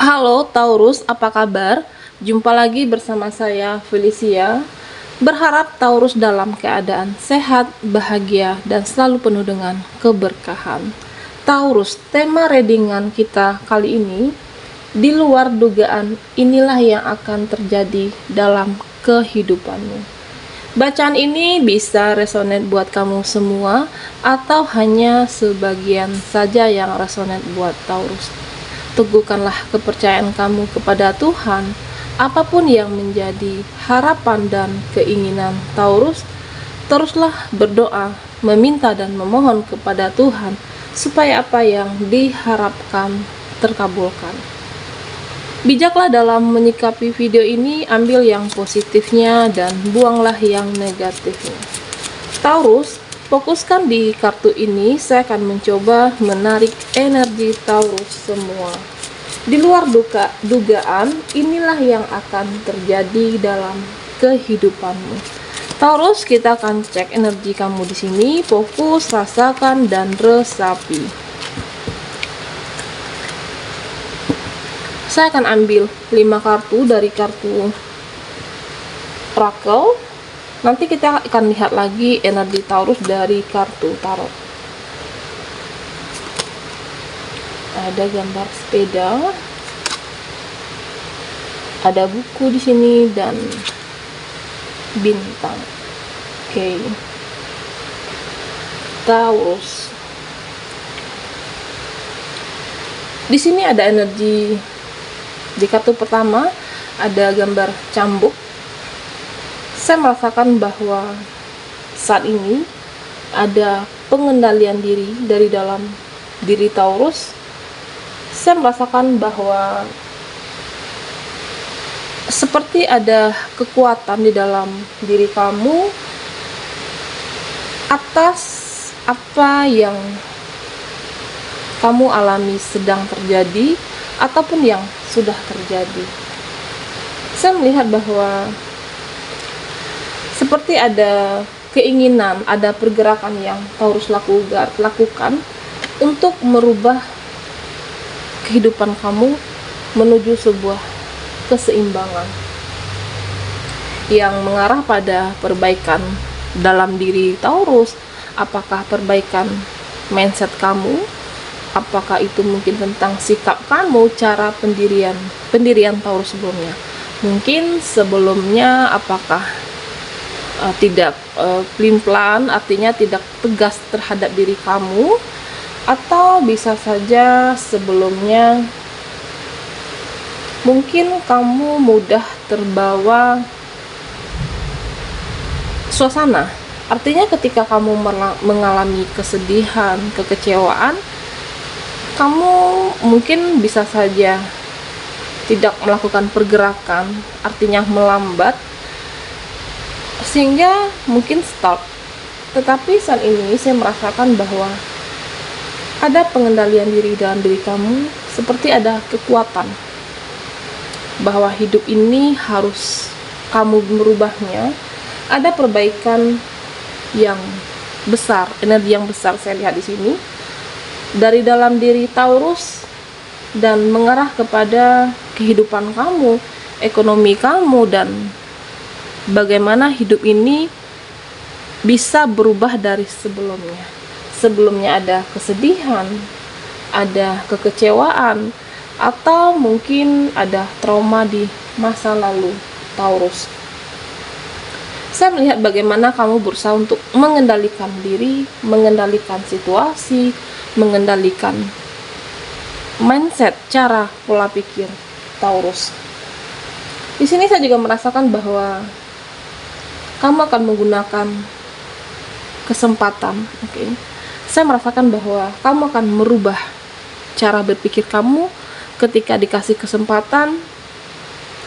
Halo Taurus, apa kabar? Jumpa lagi bersama saya Felicia. Berharap Taurus dalam keadaan sehat, bahagia, dan selalu penuh dengan keberkahan. Taurus, tema readingan kita kali ini, di luar dugaan, inilah yang akan terjadi dalam kehidupanmu. Bacaan ini bisa resonate buat kamu semua atau hanya sebagian saja yang resonate buat Taurus. Teguhkanlah kepercayaan kamu kepada Tuhan. Apapun yang menjadi harapan dan keinginan Taurus, teruslah berdoa, meminta dan memohon kepada Tuhan supaya apa yang diharapkan terkabulkan. Bijaklah dalam menyikapi video ini, ambil yang positifnya dan buanglah yang negatifnya. Taurus, fokuskan di kartu ini. Saya akan mencoba menarik energi Taurus semua. Di luar dugaan, inilah yang akan terjadi dalam kehidupanmu. Taurus, kita akan cek energi kamu di sini. Fokus, rasakan, dan resapi. Saya akan ambil 5 kartu dari kartu Oracle. Nanti kita akan lihat lagi energi Taurus dari kartu tarot. Ada gambar sepeda, ada buku di sini dan bintang. Oke. Taurus. Di sini ada energi. Di kartu pertama ada gambar cambuk. Saya merasakan bahwa saat ini ada pengendalian diri dari dalam diri Taurus. Saya merasakan bahwa seperti ada kekuatan di dalam diri kamu atas apa yang kamu alami sedang terjadi ataupun yang sudah terjadi. Saya melihat bahwa seperti ada keinginan, ada pergerakan yang Taurus lakukan untuk merubah kehidupan kamu menuju sebuah keseimbangan yang mengarah pada perbaikan dalam diri Taurus. Apakah perbaikan mindset kamu? Apakah itu mungkin tentang sikap kamu, cara pendirian Taurus sebelumnya? Mungkin sebelumnya apakah tidak pelin-pelan, artinya tidak tegas terhadap diri kamu, atau bisa saja sebelumnya mungkin kamu mudah terbawa suasana. Artinya ketika kamu mengalami kesedihan, kekecewaan, kamu mungkin bisa saja tidak melakukan pergerakan, artinya melambat, sehingga mungkin stop. Tetapi saat ini saya merasakan bahwa ada pengendalian diri dalam diri kamu, seperti ada kekuatan bahwa hidup ini harus kamu merubahnya. Ada perbaikan yang besar, energi yang besar saya lihat di sini dari dalam diri Taurus dan mengarah kepada kehidupan kamu, ekonomi kamu, dan bagaimana hidup ini bisa berubah dari sebelumnya. Sebelumnya ada kesedihan, ada kekecewaan, atau mungkin ada trauma di masa lalu Taurus. Saya melihat bagaimana kamu berusaha untuk mengendalikan diri, mengendalikan situasi, mengendalikan mindset, cara pola pikir Taurus. Di sini saya juga merasakan bahwa kamu akan menggunakan kesempatan. Saya merasakan bahwa kamu akan merubah cara berpikir kamu ketika dikasih kesempatan.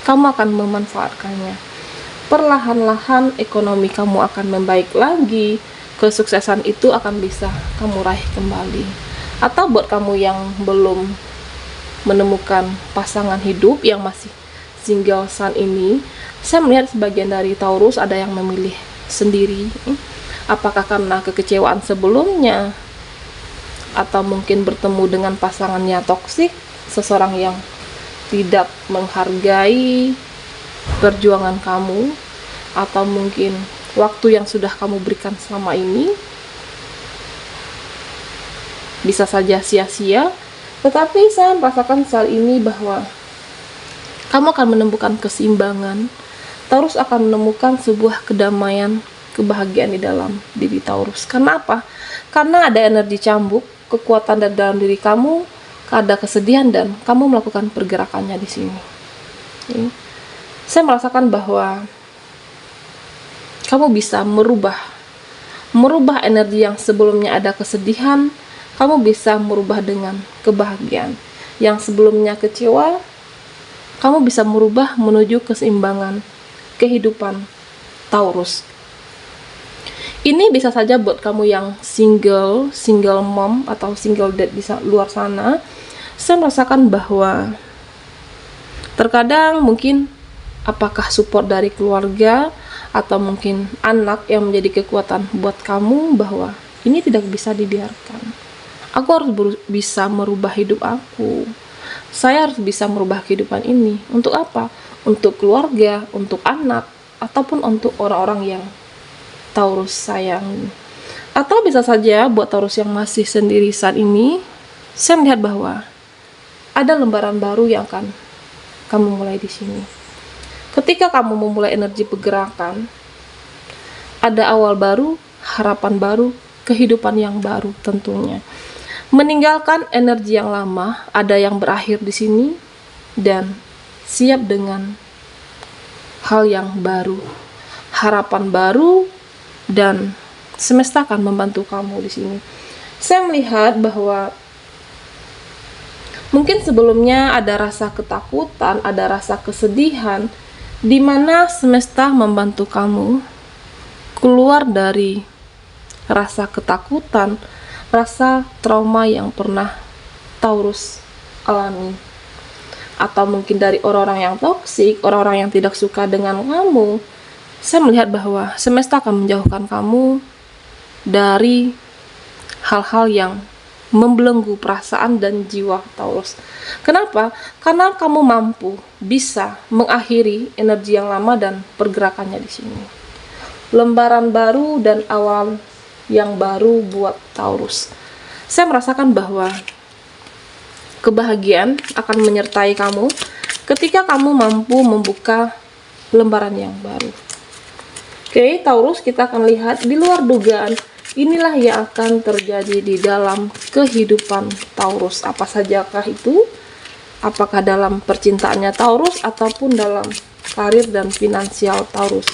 Kamu akan memanfaatkannya. Perlahan-lahan ekonomi kamu akan membaik lagi. Kesuksesan itu akan bisa kamu raih kembali. Atau buat kamu yang belum menemukan pasangan hidup, yang masih single saat ini, saya melihat sebagian dari Taurus ada yang memilih sendiri. Apakah karena kekecewaan sebelumnya, atau mungkin bertemu dengan pasangannya toksik, seseorang yang tidak menghargai perjuangan kamu, atau mungkin waktu yang sudah kamu berikan selama ini bisa saja sia-sia. Tetapi saya merasakan saat ini bahwa kamu akan menemukan keseimbangan. Taurus akan menemukan sebuah kedamaian, kebahagiaan di dalam diri Taurus. Karena apa? Karena ada energi cambuk, kekuatan dari dalam diri kamu, ada kesedihan, dan kamu melakukan pergerakannya di sini. Saya merasakan bahwa kamu bisa merubah energi yang sebelumnya ada kesedihan, kamu bisa merubah dengan kebahagiaan. Yang sebelumnya kecewa, kamu bisa merubah menuju keseimbangan kehidupan Taurus. Ini bisa saja buat kamu yang single mom atau single dad di luar sana. Saya merasakan bahwa terkadang mungkin apakah support dari keluarga atau mungkin anak yang menjadi kekuatan buat kamu bahwa ini tidak bisa dibiarkan. Aku harus bisa merubah hidup aku. Saya harus bisa merubah kehidupan ini. Untuk apa? Untuk keluarga, untuk anak, ataupun untuk orang-orang yang Taurus sayang. Atau bisa saja buat Taurus yang masih sendiri saat ini, saya melihat bahwa ada lembaran baru yang akan kamu mulai di sini. Ketika kamu memulai energi pergerakan, ada awal baru, harapan baru, kehidupan yang baru tentunya. Meninggalkan energi yang lama, ada yang berakhir di sini, dan siap dengan hal yang baru, harapan baru, dan semesta akan membantu kamu di sini. Saya melihat bahwa mungkin sebelumnya ada rasa ketakutan, ada rasa kesedihan, di mana semesta membantu kamu keluar dari rasa ketakutan, rasa trauma yang pernah Taurus alami, atau mungkin dari orang-orang yang toksik, orang-orang yang tidak suka dengan kamu. Saya melihat bahwa semesta akan menjauhkan kamu dari hal-hal yang membelenggu perasaan dan jiwa Taurus. Kenapa? Karena kamu mampu bisa mengakhiri energi yang lama dan pergerakannya di sini. Lembaran baru dan awal yang baru buat Taurus. Saya merasakan bahwa kebahagiaan akan menyertai kamu ketika kamu mampu membuka lembaran yang baru. Oke, Taurus, kita akan lihat di luar dugaan. Inilah yang akan terjadi di dalam kehidupan Taurus. Apa sajakah itu? Apakah dalam percintaannya Taurus ataupun dalam karir dan finansial Taurus?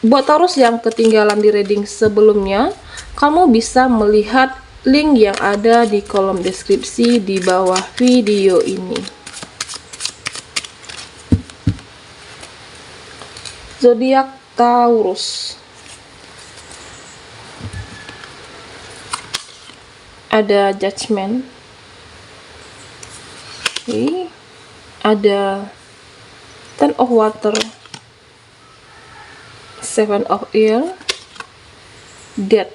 Buat Taurus yang ketinggalan di reading sebelumnya, kamu bisa melihat link yang ada di kolom deskripsi di bawah video ini. Zodiak Taurus. Ada Judgment. Oke. Ada Ten of Water, Seven of Ear, Death,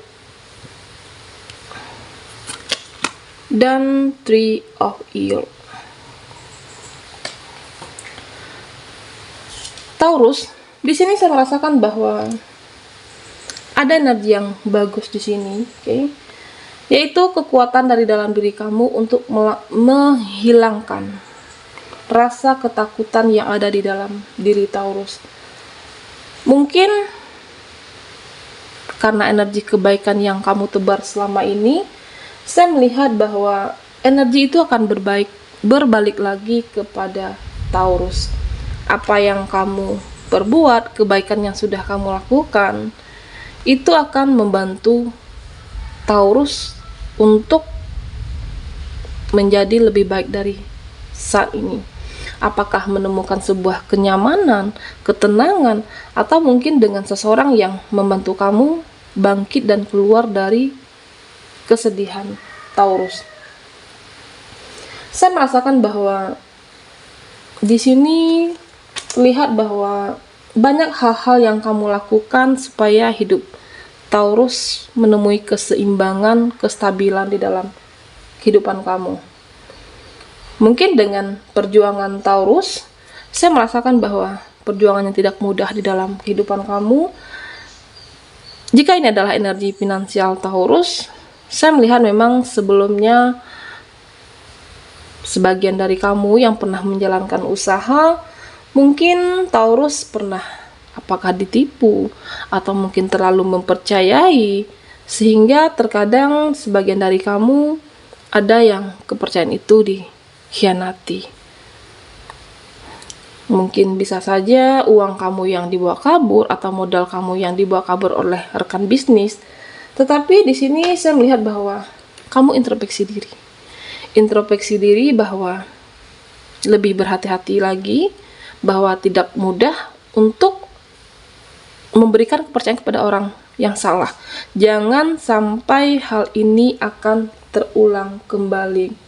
dan Three of Ear. Taurus, di sini saya merasakan bahwa ada energi yang bagus di sini, oke? Yaitu kekuatan dari dalam diri kamu untuk menghilangkan rasa ketakutan yang ada di dalam diri Taurus. Mungkin karena energi kebaikan yang kamu tebar selama ini, saya melihat bahwa energi itu akan berbalik lagi kepada Taurus. Apa yang kamu perbuat, kebaikan yang sudah kamu lakukan, itu akan membantu Taurus untuk menjadi lebih baik dari saat ini. Apakah menemukan sebuah kenyamanan, ketenangan, atau mungkin dengan seseorang yang membantu kamu bangkit dan keluar dari kesedihan Taurus. Saya merasakan bahwa di sini terlihat bahwa banyak hal-hal yang kamu lakukan supaya hidup Taurus menemui keseimbangan, kestabilan di dalam kehidupan kamu. Mungkin dengan perjuangan Taurus, saya merasakan bahwa perjuangan yang tidak mudah di dalam kehidupan kamu. Jika ini adalah energi finansial Taurus, saya melihat memang sebelumnya sebagian dari kamu yang pernah menjalankan usaha, mungkin Taurus pernah apakah ditipu atau mungkin terlalu mempercayai, sehingga terkadang sebagian dari kamu ada yang kepercayaan itu dikhianati. Mungkin bisa saja uang kamu yang dibawa kabur atau modal kamu yang dibawa kabur oleh rekan bisnis. Tetapi di sini saya melihat bahwa kamu introspeksi diri. Introspeksi diri bahwa lebih berhati-hati lagi, bahwa tidak mudah untuk memberikan kepercayaan kepada orang yang salah. Jangan sampai hal ini akan terulang kembali.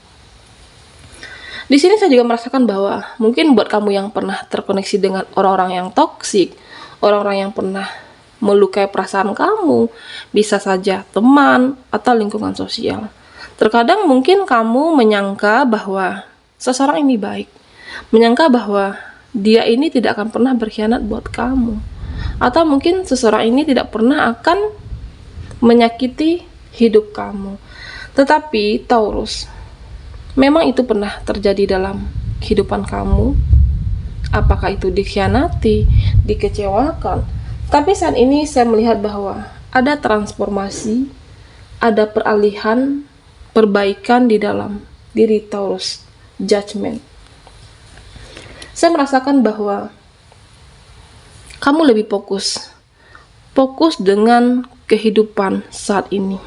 Di sini saya juga merasakan bahwa mungkin buat kamu yang pernah terkoneksi dengan orang-orang yang toksik, orang-orang yang pernah melukai perasaan kamu, bisa saja teman atau lingkungan sosial. Terkadang mungkin kamu menyangka bahwa seseorang ini baik, menyangka bahwa dia ini tidak akan pernah berkhianat buat kamu, atau mungkin seseorang ini tidak pernah akan menyakiti hidup kamu. Tetapi Taurus, memang itu pernah terjadi dalam kehidupan kamu. Apakah itu dikhianati, dikecewakan? Tapi saat ini saya melihat bahwa ada transformasi, ada peralihan, perbaikan di dalam diri Taurus, judgment. Saya merasakan bahwa kamu lebih fokus dengan kehidupan saat ini.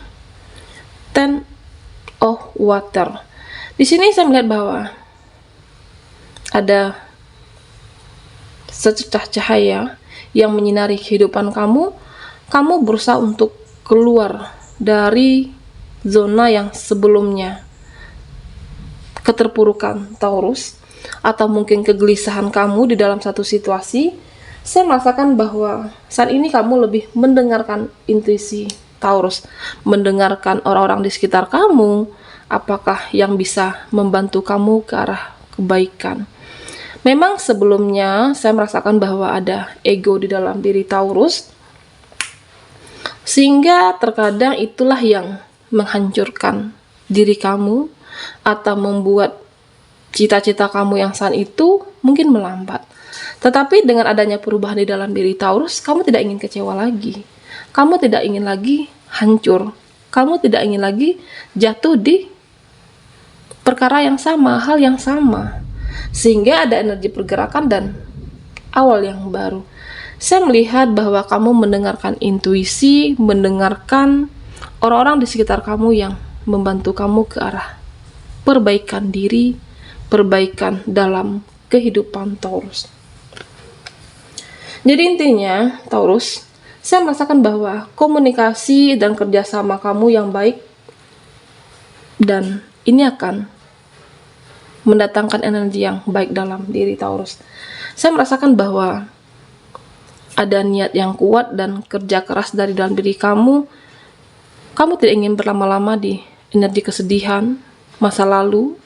Ten of Water. Di sini saya melihat bahwa ada secercah cahaya yang menyinari kehidupan kamu. Kamu berusaha untuk keluar dari zona yang sebelumnya keterpurukan Taurus, atau mungkin kegelisahan kamu di dalam satu situasi. Saya merasakan bahwa saat ini kamu lebih mendengarkan intuisi Taurus, mendengarkan orang-orang di sekitar kamu, apakah yang bisa membantu kamu ke arah kebaikan. Memang sebelumnya saya merasakan bahwa ada ego di dalam diri Taurus, sehingga terkadang itulah yang menghancurkan diri kamu atau membuat cita-cita kamu yang saat itu mungkin melambat. Tetapi dengan adanya perubahan di dalam diri Taurus, kamu tidak ingin kecewa lagi. Kamu tidak ingin lagi hancur. Kamu tidak ingin lagi jatuh di perkara yang sama, hal yang sama. Sehingga ada energi pergerakan dan awal yang baru. Saya melihat bahwa kamu mendengarkan intuisi, mendengarkan orang-orang di sekitar kamu yang membantu kamu ke arah perbaikan diri, perbaikan dalam kehidupan Taurus. Jadi intinya Taurus, saya merasakan bahwa komunikasi dan kerjasama kamu yang baik, dan ini akan mendatangkan energi yang baik dalam diri Taurus. Saya merasakan bahwa ada niat yang kuat dan kerja keras dari dalam diri kamu. Kamu tidak ingin berlama-lama di energi kesedihan masa lalu,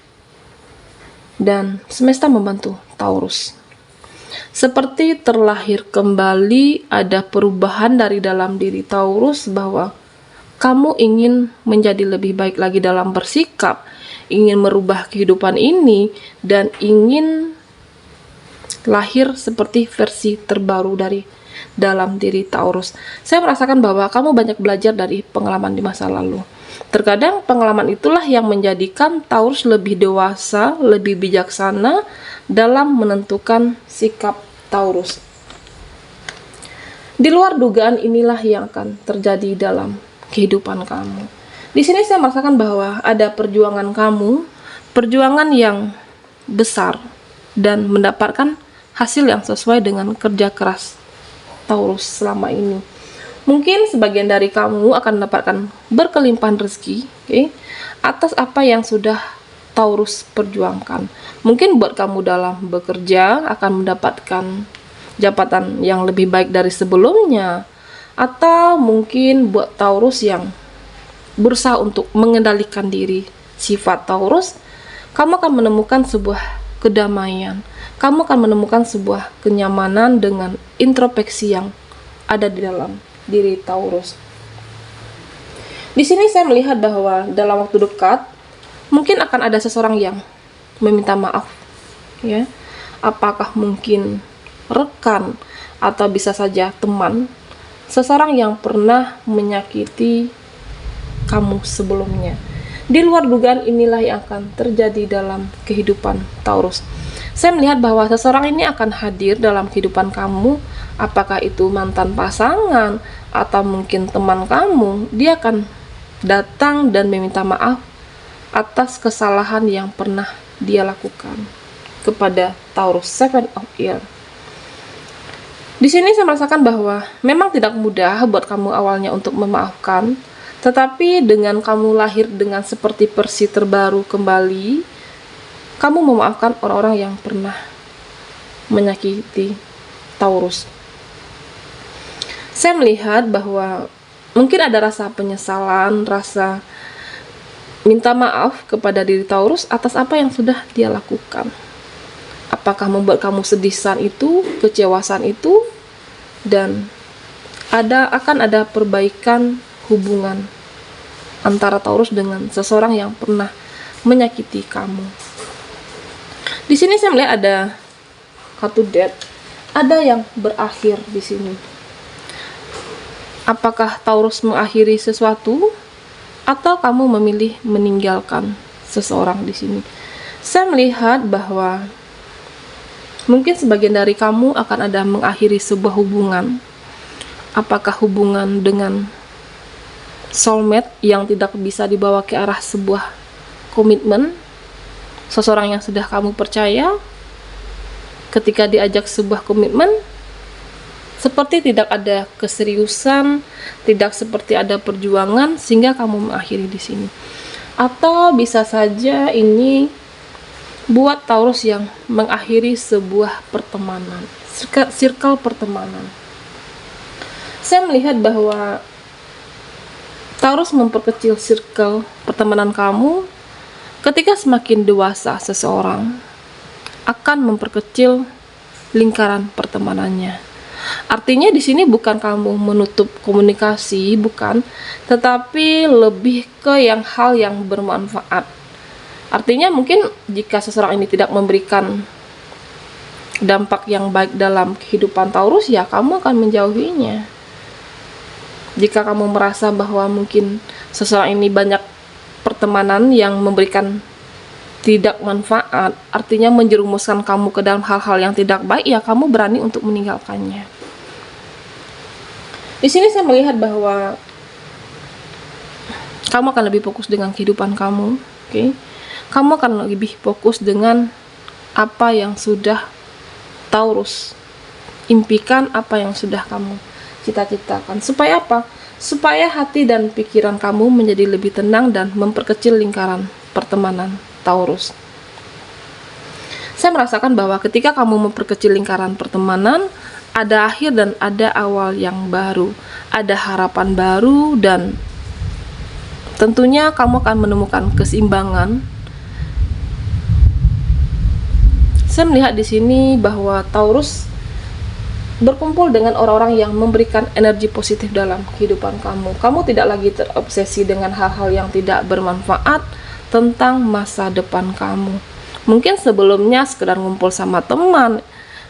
dan semesta membantu Taurus. Seperti terlahir kembali, ada perubahan dari dalam diri Taurus bahwa kamu ingin menjadi lebih baik lagi dalam bersikap, ingin merubah kehidupan ini, dan ingin lahir seperti versi terbaru dari dalam diri Taurus. Saya merasakan bahwa kamu banyak belajar dari pengalaman di masa lalu. Terkadang pengalaman itulah yang menjadikan Taurus lebih dewasa, lebih bijaksana dalam menentukan sikap Taurus. Di luar dugaan inilah yang akan terjadi dalam kehidupan kamu. Di sini saya merasakan bahwa ada perjuangan kamu, perjuangan yang besar, dan mendapatkan hasil yang sesuai dengan kerja keras Taurus selama ini. Mungkin sebagian dari kamu akan mendapatkan berkelimpahan rezeki, atas apa yang sudah Taurus perjuangkan. Mungkin buat kamu dalam bekerja akan mendapatkan jabatan yang lebih baik dari sebelumnya, atau mungkin buat Taurus yang berusaha untuk mengendalikan diri, sifat Taurus, kamu akan menemukan sebuah kedamaian. Kamu akan menemukan sebuah kenyamanan dengan introspeksi yang ada di dalam diri Taurus. Di sini saya melihat bahwa dalam waktu dekat mungkin akan ada seseorang yang meminta maaf, ya. Apakah mungkin rekan atau bisa saja teman, seseorang yang pernah menyakiti kamu sebelumnya. Di luar dugaan inilah yang akan terjadi dalam kehidupan Taurus. Saya melihat bahwa seseorang ini akan hadir dalam kehidupan kamu, apakah itu mantan pasangan atau mungkin teman kamu. Dia akan datang dan meminta maaf atas kesalahan yang pernah dia lakukan kepada Taurus. Seven of Earth. Di sini saya merasakan bahwa memang tidak mudah buat kamu awalnya untuk memaafkan, tetapi dengan kamu lahir dengan seperti versi terbaru kembali, kamu memaafkan orang-orang yang pernah menyakiti Taurus. Saya melihat bahwa mungkin ada rasa penyesalan, rasa minta maaf kepada diri Taurus atas apa yang sudah dia lakukan. Apakah membuat kamu sedih saat itu, kecewa saat itu, dan akan ada perbaikan hubungan antara Taurus dengan seseorang yang pernah menyakiti kamu. Di sini saya melihat ada kartu Death, ada yang berakhir di sini. Apakah Taurus mengakhiri sesuatu atau kamu memilih meninggalkan seseorang di sini? Saya melihat bahwa mungkin sebagian dari kamu akan ada mengakhiri sebuah hubungan. Apakah hubungan dengan soulmate yang tidak bisa dibawa ke arah sebuah komitmen, seseorang yang sudah kamu percaya, ketika diajak sebuah komitmen seperti tidak ada keseriusan, tidak seperti ada perjuangan, sehingga kamu mengakhiri di sini. Atau bisa saja ini buat Taurus yang mengakhiri sebuah pertemanan, circle pertemanan. Saya melihat bahwa Taurus memperkecil circle pertemanan kamu ketika semakin dewasa seseorang akan memperkecil lingkaran pertemanannya. Artinya di sini bukan kamu menutup komunikasi, bukan, tetapi lebih ke hal yang bermanfaat. Artinya mungkin jika seseorang ini tidak memberikan dampak yang baik dalam kehidupan Taurus, ya kamu akan menjauhinya. Jika kamu merasa bahwa mungkin seseorang ini banyak pertemanan yang memberikan tidak manfaat, artinya menjerumuskan kamu ke dalam hal-hal yang tidak baik, ya kamu berani untuk meninggalkannya. Di sini saya melihat bahwa kamu akan lebih fokus dengan kehidupan kamu, oke? Kamu akan lebih fokus dengan apa yang sudah Taurus impikan, apa yang sudah kamu cita-citakan. Supaya apa? Supaya hati dan pikiran kamu menjadi lebih tenang dan memperkecil lingkaran pertemanan Taurus. Saya merasakan bahwa ketika kamu memperkecil lingkaran pertemanan, ada akhir dan ada awal yang baru, ada harapan baru, dan tentunya kamu akan menemukan keseimbangan. Saya melihat di sini bahwa Taurus berkumpul dengan orang-orang yang memberikan energi positif dalam kehidupan kamu. Kamu tidak lagi terobsesi dengan hal-hal yang tidak bermanfaat tentang masa depan kamu. Mungkin sebelumnya sekedar ngumpul sama teman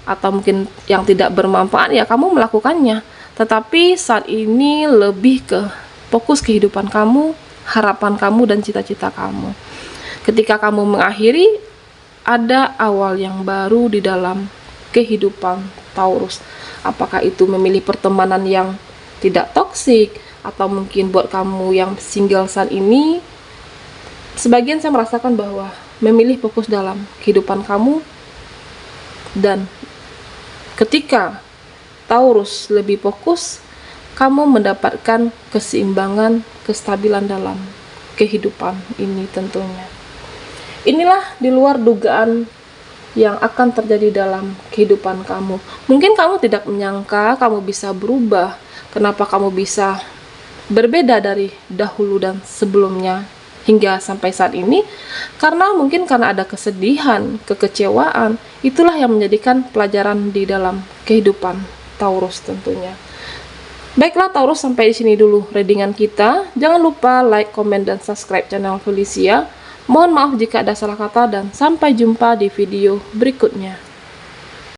atau mungkin yang tidak bermanfaat, ya kamu melakukannya. Tetapi saat ini lebih ke fokus kehidupan kamu, harapan kamu, dan cita-cita kamu. Ketika kamu mengakhiri, ada awal yang baru di dalam kehidupan Taurus. Apakah itu memilih pertemanan yang tidak toksik, atau mungkin buat kamu yang single saat ini, sebagian saya merasakan bahwa memilih fokus dalam kehidupan kamu, dan ketika Taurus lebih fokus, kamu mendapatkan keseimbangan, kestabilan dalam kehidupan ini tentunya. Inilah di luar dugaan yang akan terjadi dalam kehidupan kamu. Mungkin kamu tidak menyangka kamu bisa berubah. Kenapa kamu bisa berbeda dari dahulu dan sebelumnya? hingga sampai saat ini, karena mungkin karena ada kesedihan, kekecewaan, itulah yang menjadikan pelajaran di dalam kehidupan Taurus tentunya. Baiklah Taurus, sampai di sini dulu readingan kita. Jangan lupa like, komen, dan subscribe channel Felicia. Mohon maaf jika ada salah kata dan sampai jumpa di video berikutnya.